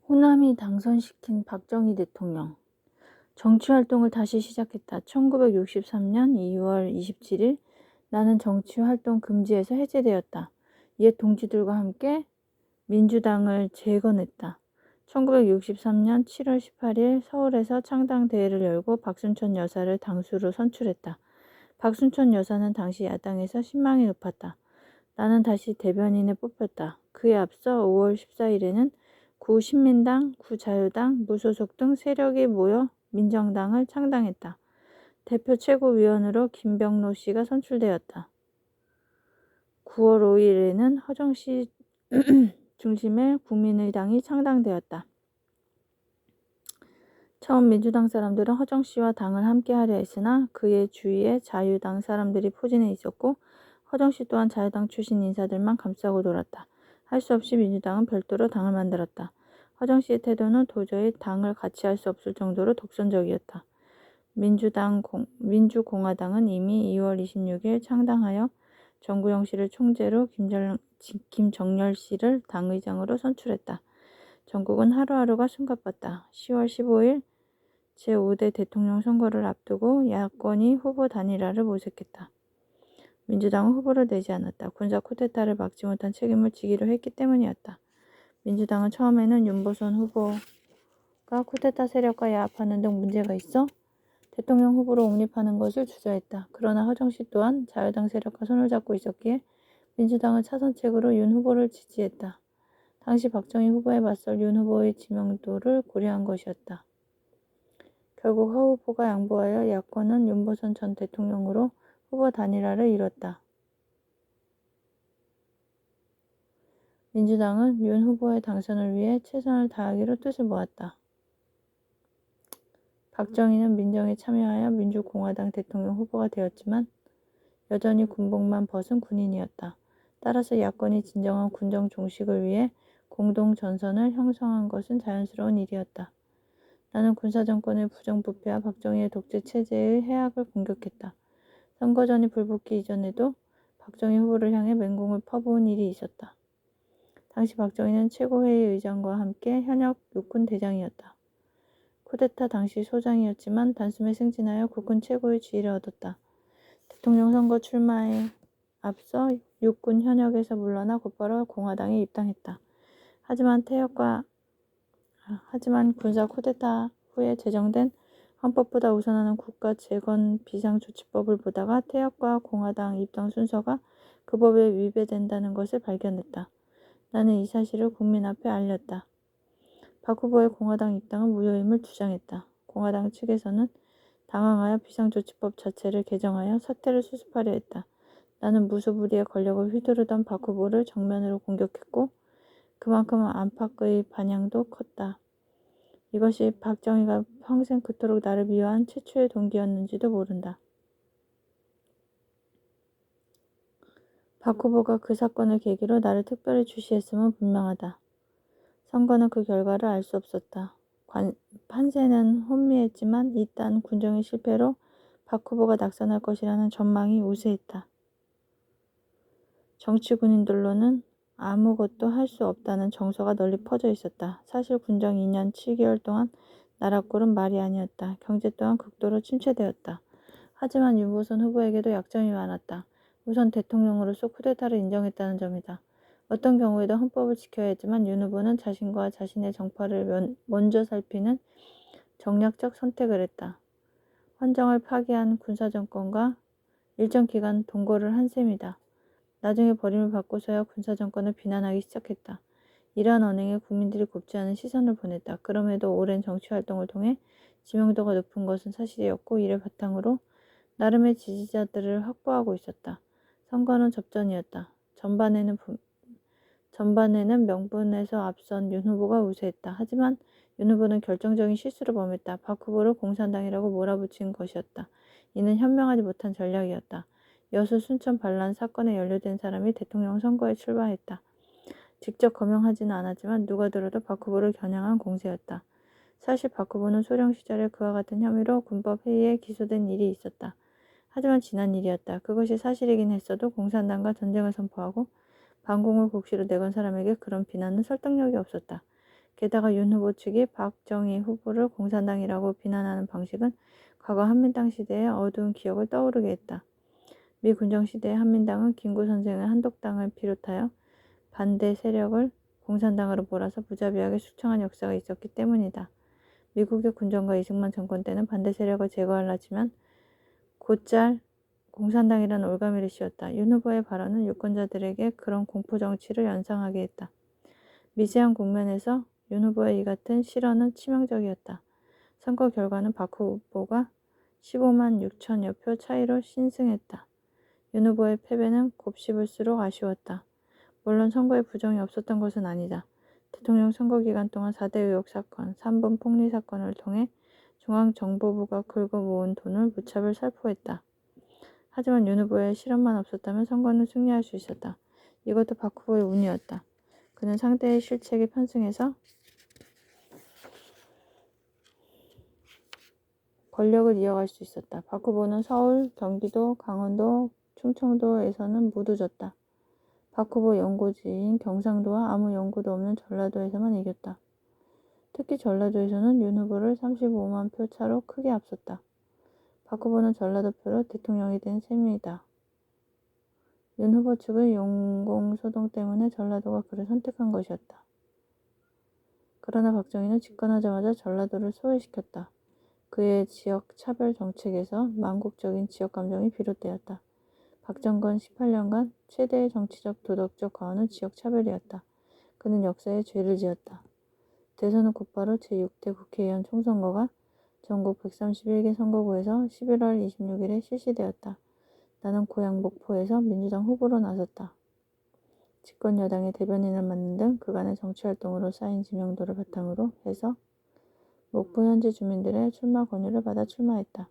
호남이 당선시킨 박정희 대통령. 정치활동을 다시 시작했다. 1963년 2월 27일 나는 정치활동 금지에서 해제되었다. 옛 동지들과 함께 민주당을 재건했다. 1963년 7월 18일 서울에서 창당대회를 열고 박순천 여사를 당수로 선출했다. 박순천 여사는 당시 야당에서 신망이 높았다. 나는 다시 대변인에 뽑혔다. 그에 앞서 5월 14일에는 구신민당, 구자유당, 무소속 등 세력이 모여 민정당을 창당했다. 대표 최고위원으로 김병로 씨가 선출되었다. 9월 5일에는 허정씨 중심의 국민의당이 창당되었다. 처음 민주당 사람들은 허정씨와 당을 함께하려 했으나 그의 주위에 자유당 사람들이 포진해 있었고 허정씨 또한 자유당 출신 인사들만 감싸고 돌았다. 할 수 없이 민주당은 별도로 당을 만들었다. 허정씨의 태도는 도저히 당을 같이 할 수 없을 정도로 독선적이었다. 민주공화당은 이미 2월 26일 창당하여 정구영 씨를 총재로 김정열 씨를 당의장으로 선출했다. 전국은 하루하루가 숨가빴다. 10월 15일 제5대 대통령 선거를 앞두고 야권이 후보 단일화를 모색했다. 민주당은 후보를 내지 않았다. 군사 쿠데타를 막지 못한 책임을 지기로 했기 때문이었다. 민주당은 처음에는 윤보선 후보가 쿠데타 세력과 야합하는 등 문제가 있어 대통령 후보로 옹립하는 것을 주저했다. 그러나 허정씨 또한 자유당 세력과 손을 잡고 있었기에 민주당은 차선책으로 윤 후보를 지지했다. 당시 박정희 후보에 맞설 윤 후보의 지명도를 고려한 것이었다. 결국 허 후보가 양보하여 야권은 윤보선 전 대통령으로 후보 단일화를 이뤘다. 민주당은 윤 후보의 당선을 위해 최선을 다하기로 뜻을 모았다. 박정희는 민정에 참여하여 민주공화당 대통령 후보가 되었지만 여전히 군복만 벗은 군인이었다. 따라서 야권이 진정한 군정 종식을 위해 공동 전선을 형성한 것은 자연스러운 일이었다. 나는 군사정권의 부정부패와 박정희의 독재 체제의 해악을 공격했다. 선거 전이 불붙기 이전에도 박정희 후보를 향해 맹공을 퍼부은 일이 있었다. 당시 박정희는 최고회의 의장과 함께 현역 육군 대장이었다. 쿠데타 당시 소장이었지만 단숨에 승진하여 국군 최고의 지위를 얻었다. 대통령 선거 출마에 앞서 육군 현역에서 물러나 곧바로 공화당에 입당했다. 하지만 군사 쿠데타 후에 제정된 헌법보다 우선하는 국가 재건 비상조치법을 보다가 퇴역과 공화당 입당 순서가 그 법에 위배된다는 것을 발견했다. 나는 이 사실을 국민 앞에 알렸다. 박 후보의 공화당 입당은 무효임을 주장했다. 공화당 측에서는 당황하여 비상조치법 자체를 개정하여 사태를 수습하려 했다. 나는 무소불위의 권력을 휘두르던 박 후보를 정면으로 공격했고 그만큼 안팎의 반향도 컸다. 이것이 박정희가 평생 그토록 나를 미워한 최초의 동기였는지도 모른다. 박 후보가 그 사건을 계기로 나를 특별히 주시했음은 분명하다. 선거는 그 결과를 알 수 없었다. 판세는 혼미했지만 이딴 군정의 실패로 박 후보가 낙선할 것이라는 전망이 우세했다. 정치 군인들로는 아무것도 할 수 없다는 정서가 널리 퍼져 있었다. 사실 군정 2년 7개월 동안 나라 꼴은 말이 아니었다. 경제 또한 극도로 침체되었다. 하지만 윤보선 후보에게도 약점이 많았다. 우선 대통령으로서 쿠데타를 인정했다는 점이다. 어떤 경우에도 헌법을 지켜야 했지만 윤 후보는 자신과 자신의 정파를 먼저 살피는 정략적 선택을 했다. 헌정을 파기한 군사정권과 일정 기간 동거를 한 셈이다. 나중에 버림을 받고서야 군사정권을 비난하기 시작했다. 이러한 언행에 국민들이 곱지 않은 시선을 보냈다. 그럼에도 오랜 정치활동을 통해 지명도가 높은 것은 사실이었고 이를 바탕으로 나름의 지지자들을 확보하고 있었다. 선거는 접전이었다. 전반에는 명분에서 앞선 윤 후보가 우세했다. 하지만 윤 후보는 결정적인 실수를 범했다. 박 후보를 공산당이라고 몰아붙인 것이었다. 이는 현명하지 못한 전략이었다. 여수 순천 반란 사건에 연루된 사람이 대통령 선거에 출마했다. 직접 거명하지는 않았지만 누가 들어도 박 후보를 겨냥한 공세였다. 사실 박 후보는 소령 시절에 그와 같은 혐의로 군법회의에 기소된 일이 있었다. 하지만 지난 일이었다. 그것이 사실이긴 했어도 공산당과 전쟁을 선포하고 반공을 국시로 내건 사람에게 그런 비난은 설득력이 없었다. 게다가 윤 후보 측이 박정희 후보를 공산당이라고 비난하는 방식은 과거 한민당 시대의 어두운 기억을 떠오르게 했다. 미 군정 시대의 한민당은 김구 선생의 한독당을 비롯하여 반대 세력을 공산당으로 몰아서 무자비하게 숙청한 역사가 있었기 때문이다. 미국의 군정과 이승만 정권 때는 반대 세력을 제거하려 하지만 곧잘 공산당이란 올가미를 씌웠다. 윤 후보의 발언은 유권자들에게 그런 공포 정치를 연상하게 했다. 미세한 국면에서 윤 후보의 이 같은 실언은 치명적이었다. 선거 결과는 박 후보가 15만 6천여 표 차이로 신승했다. 윤 후보의 패배는 곱씹을수록 아쉬웠다. 물론 선거에 부정이 없었던 것은 아니다. 대통령 선거 기간 동안 4대 의혹 사건, 3번 폭리 사건을 통해 중앙정보부가 긁어 모은 돈을 무차별 살포했다. 하지만 윤 후보의 실언만 없었다면 선거는 승리할 수 있었다. 이것도 박 후보의 운이었다. 그는 상대의 실책에 편승해서 권력을 이어갈 수 있었다. 박 후보는 서울, 경기도, 강원도, 충청도에서는 모두 졌다. 박 후보 연고지인 경상도와 아무 연고도 없는 전라도에서만 이겼다. 특히 전라도에서는 윤 후보를 35만 표 차로 크게 앞섰다. 박 후보는 전라도표로 대통령이 된 셈이다. 윤 후보 측의 용공소동 때문에 전라도가 그를 선택한 것이었다. 그러나 박정희는 집권하자마자 전라도를 소외시켰다. 그의 지역 차별 정책에서 망국적인 지역 감정이 비롯되었다. 박정권 18년간 최대의 정치적 도덕적 과오는 지역 차별이었다. 그는 역사에 죄를 지었다. 대선은 곧바로 제6대 국회의원 총선거가 전국 131개 선거구에서 11월 26일에 실시되었다. 나는 고향 목포에서 민주당 후보로 나섰다. 집권 여당의 대변인을 맡는 등 그간의 정치활동으로 쌓인 지명도를 바탕으로 해서 목포 현지 주민들의 출마 권유를 받아 출마했다.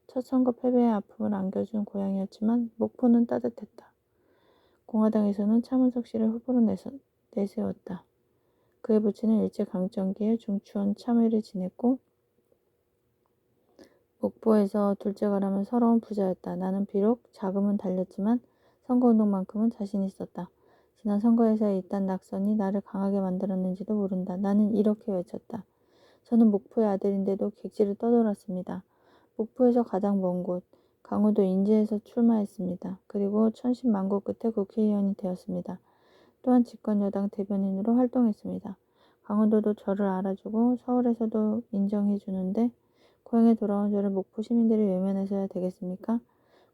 첫 선거 패배의 아픔을 안겨준 고향이었지만 목포는 따뜻했다. 공화당에서는 차문석 씨를 후보로 내세웠다. 그의 부친은 일제강점기에 중추원 참의를 지냈고 목포에서 둘째가라면 서러운 부자였다. 나는 비록 자금은 달렸지만 선거운동만큼은 자신 있었다. 지난 선거에서의 이딴 낙선이 나를 강하게 만들었는지도 모른다. 나는 이렇게 외쳤다. 저는 목포의 아들인데도 객지를 떠돌았습니다. 목포에서 가장 먼 곳, 강원도 인제에서 출마했습니다. 그리고 천신만고 끝에 국회의원이 되었습니다. 또한 집권여당 대변인으로 활동했습니다. 강원도도 저를 알아주고 서울에서도 인정해주는데 고향에 돌아온 저를 목포 시민들이 외면해서야 되겠습니까?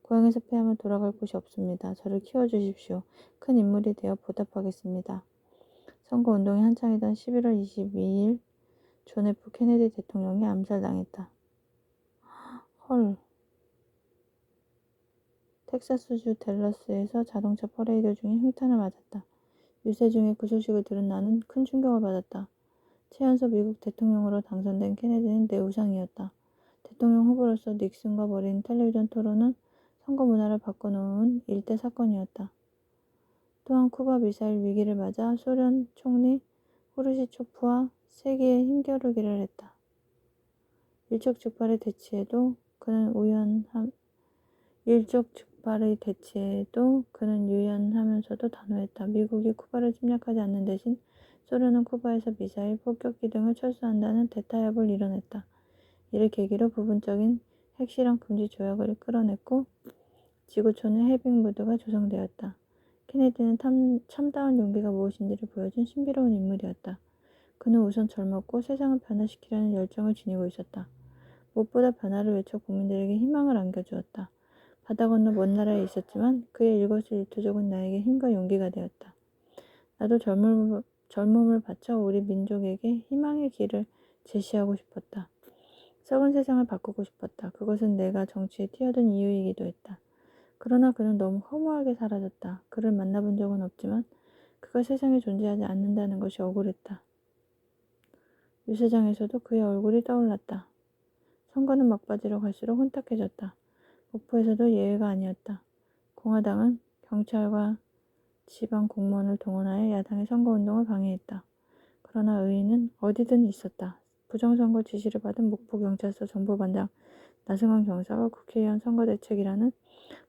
고향에서 패하면 돌아갈 곳이 없습니다. 저를 키워주십시오. 큰 인물이 되어 보답하겠습니다. 선거운동이 한창이던 11월 22일 존 F 케네디 대통령이 암살당했다. 헐. 텍사스주 댈러스에서 자동차 퍼레이드 중에 흉탄을 맞았다. 유세 중에 그 소식을 들은 나는 큰 충격을 받았다. 최연소 미국 대통령으로 당선된 케네디는 내 우상이었다. 대통령 후보로서 닉슨과 벌인 텔레비전 토론은 선거 문화를 바꿔놓은 일대 사건이었다. 또한 쿠바 미사일 위기를 맞아 소련 총리 후르시초프와 세계에 힘겨루기를 했다. 일촉즉발의 대치에도 그는 유연하면서도 단호했다. 미국이 쿠바를 침략하지 않는 대신 소련은 쿠바에서 미사일, 폭격기 등을 철수한다는 대타협을 이뤄냈다. 이를 계기로 부분적인 핵실험 금지 조약을 끌어냈고 지구촌의 해빙 무드가 조성되었다. 케네디는 참다운 용기가 무엇인지를 보여준 신비로운 인물이었다. 그는 우선 젊었고 세상을 변화시키려는 열정을 지니고 있었다. 무엇보다 변화를 외쳐 국민들에게 희망을 안겨주었다. 바다 건너 먼 나라에 있었지만 그의 일거수일투족은 나에게 힘과 용기가 되었다. 나도 젊음을 바쳐 우리 민족에게 희망의 길을 제시하고 싶었다. 썩은 세상을 바꾸고 싶었다. 그것은 내가 정치에 뛰어든 이유이기도 했다. 그러나 그는 너무 허무하게 사라졌다. 그를 만나본 적은 없지만 그가 세상에 존재하지 않는다는 것이 억울했다. 유세장에서도 그의 얼굴이 떠올랐다. 선거는 막바지로 갈수록 혼탁해졌다. 목포에서도 예외가 아니었다. 공화당은 경찰과 지방 공무원을 동원하여 야당의 선거운동을 방해했다. 그러나 의인은 어디든 있었다. 부정선거 지시를 받은 목포경찰서 정보반장 나승환 경사가 국회의원 선거대책이라는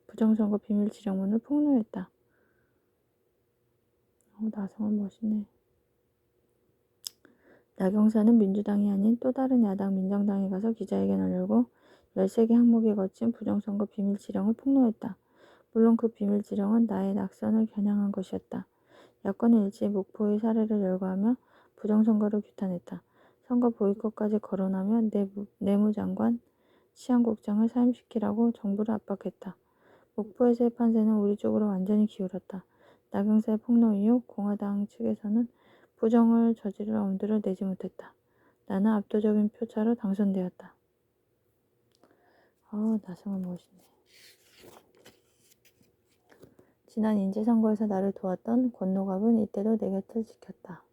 부정선거 비밀 지령문을 폭로했다. 나승환 멋있네. 나경사는 민주당이 아닌 또 다른 야당 민정당에 가서 기자회견을 열고 13개 항목에 거친 부정선거 비밀 지령을 폭로했다. 물론 그 비밀 지령은 나의 낙선을 겨냥한 것이었다. 야권은 일제히 목포의 사례를 열거하며 부정선거를 규탄했다. 선거 보이콧까지 거론하며 내무장관, 치안국장을 사임시키라고 정부를 압박했다. 목포에서의 판세는 우리 쪽으로 완전히 기울었다. 나경사의 폭로 이후 공화당 측에서는 부정을 저지를 엄두를 내지 못했다. 나는 압도적인 표차로 당선되었다. 나성은 멋있네. 지난 인재선거에서 나를 도왔던 권노갑은 이때도 내 곁을 지켰다.